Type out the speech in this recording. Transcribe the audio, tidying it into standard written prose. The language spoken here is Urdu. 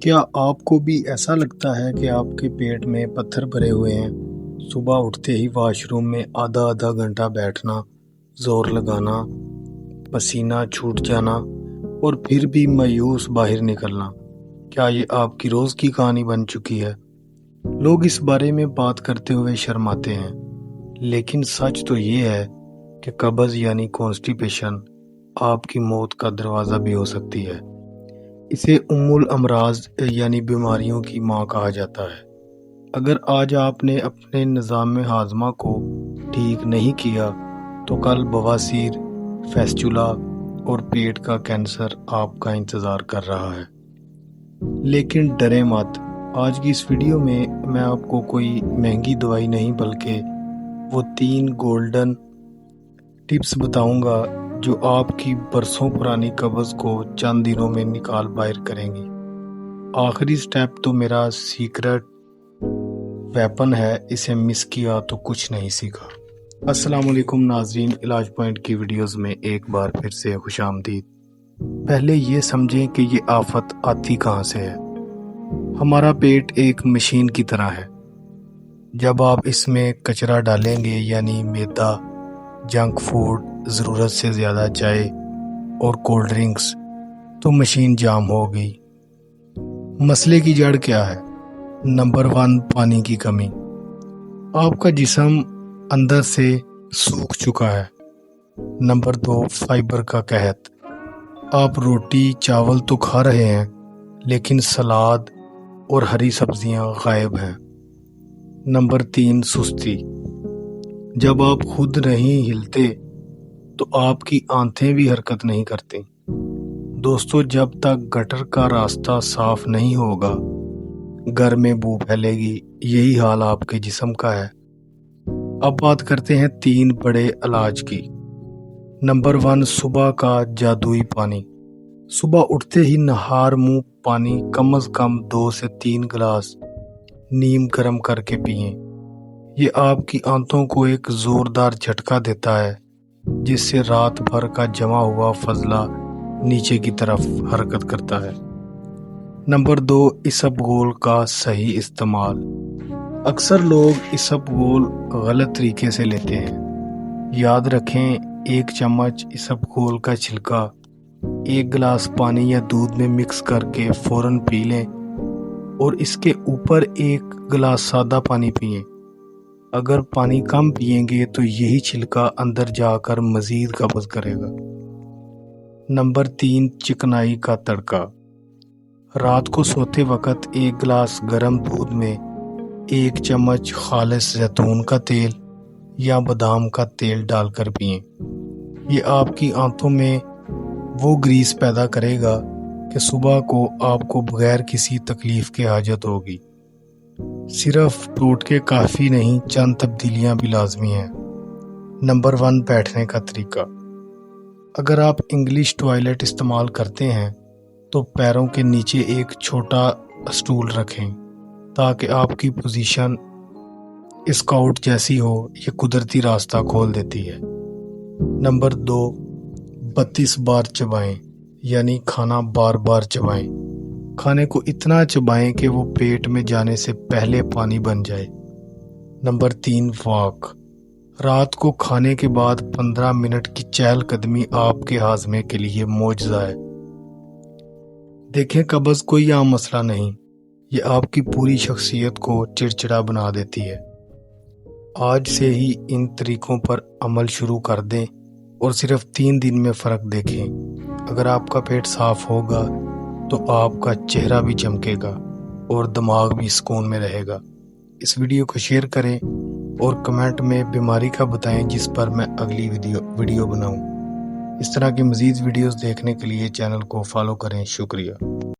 کیا آپ کو بھی ایسا لگتا ہے کہ آپ کے پیٹ میں پتھر بھرے ہوئے ہیں؟ صبح اٹھتے ہی واش روم میں آدھا گھنٹہ بیٹھنا، زور لگانا، پسینہ چھوٹ جانا اور پھر بھی مایوس باہر نکلنا۔ کیا یہ آپ کی روز کی کہانی بن چکی ہے؟ لوگ اس بارے میں بات کرتے ہوئے شرماتے ہیں، لیکن سچ تو یہ ہے کہ قبض یعنی کانسٹیپیشن آپ کی موت کا دروازہ بھی ہو سکتی ہے۔ اسے ام الامراض یعنی بیماریوں کی ماں کہا جاتا ہے۔ اگر آج آپ نے اپنے نظام ہاضمہ کو ٹھیک نہیں کیا تو کل بواسیر، فیسچولا اور پیٹ کا کینسر آپ کا انتظار کر رہا ہے۔ لیکن ڈریں مت، آج کی اس ویڈیو میں آپ کو کوئی مہنگی دوائی نہیں بلکہ وہ 3 گولڈن ٹپس بتاؤں گا جو آپ کی برسوں پرانی قبض کو چند دنوں میں نکال باہر کریں گی۔ آخری سٹیپ تو میرا سیکرٹ ویپن ہے، اسے مس کیا تو کچھ نہیں سیکھا۔ السلام علیکم ناظرین، علاج پوائنٹ کی ویڈیوز میں ایک بار پھر سے خوش آمدید۔ پہلے یہ سمجھیں کہ یہ آفت آتی کہاں سے ہے۔ ہمارا پیٹ ایک مشین کی طرح ہے۔ جب آپ اس میں کچرا ڈالیں گے یعنی میدا، جنک فوڈ، ضرورت سے زیادہ چائے اور کولڈ ڈرنکس، تو مشین جام ہو گئی۔ مسئلے کی جڑ کیا ہے؟ نمبر 1، پانی کی کمی۔ آپ کا جسم اندر سے سوکھ چکا ہے۔ نمبر 2، فائبر کا قحط۔ آپ روٹی چاول تو کھا رہے ہیں لیکن سلاد اور ہری سبزیاں غائب ہیں۔ نمبر 3، سستی۔ جب آپ خود نہیں ہلتے تو آپ کی آنتیں بھی حرکت نہیں کرتی۔ دوستو، جب تک گٹر کا راستہ صاف نہیں ہوگا گھر میں بو پھیلے گی۔ یہی حال آپ کے جسم کا ہے۔ اب بات کرتے ہیں 3 بڑے علاج کی۔ نمبر 1، صبح کا جادوئی پانی۔ صبح اٹھتے ہی نہار منہ پانی کم از کم 2 سے 3 گلاس نیم گرم کر کے پئیں۔ یہ آپ کی آنتوں کو ایک زوردار جھٹکا دیتا ہے جس سے رات بھر کا جمع ہوا فضلہ نیچے کی طرف حرکت کرتا ہے۔ نمبر 2، اسبگول کا صحیح استعمال۔ اکثر لوگ اسبگول غلط طریقے سے لیتے ہیں۔ یاد رکھیں، 1 چمچ اسبگول کا چھلکا 1 گلاس پانی یا دودھ میں مکس کر کے فوراً پی لیں اور اس کے اوپر 1 گلاس سادہ پانی پئیں۔ اگر پانی کم پئیں گے تو یہی چھلکا اندر جا کر مزید قبض کرے گا۔ نمبر 3، چکنائی کا تڑکا۔ رات کو سوتے وقت 1 گلاس گرم دودھ میں 1 چمچ خالص زیتون کا تیل یا بادام کا تیل ڈال کر پئیں۔ یہ آپ کی آنتوں میں وہ گریس پیدا کرے گا کہ صبح کو آپ کو بغیر کسی تکلیف کے حاجت ہوگی۔ صرف ٹوٹکے کافی نہیں، چند تبدیلیاں بھی لازمی ہیں۔ نمبر 1، بیٹھنے کا طریقہ۔ اگر آپ انگلش ٹوائلٹ استعمال کرتے ہیں تو پیروں کے نیچے ایک چھوٹا اسٹول رکھیں تاکہ آپ کی پوزیشن اسکاؤٹ جیسی ہو۔ یہ قدرتی راستہ کھول دیتی ہے۔ نمبر 2، 32 بار چبائیں، یعنی کھانا بار بار چبائیں۔ کھانے کو اتنا چبائیں کہ وہ پیٹ میں جانے سے پہلے پانی بن جائے۔ Number 3، walk. رات کو کھانے کے بعد 15 منٹ کی چہل قدمی آپ کے ہاضمے کے لیے معجزہ ہے۔ دیکھیں، قبض کوئی عام مسئلہ نہیں، یہ آپ کی پوری شخصیت کو چڑچڑا بنا دیتی ہے۔ آج سے ہی ان طریقوں پر عمل شروع کر دیں اور صرف 3 دن میں فرق دیکھیں۔ اگر آپ کا پیٹ صاف ہوگا تو آپ کا چہرہ بھی چمکے گا اور دماغ بھی سکون میں رہے گا۔ اس ویڈیو کو شیئر کریں اور کمنٹ میں بیماری کا بتائیں جس پر میں اگلی ویڈیو بناؤں۔ اس طرح کی مزید ویڈیوز دیکھنے کے لیے چینل کو فالو کریں۔ شکریہ۔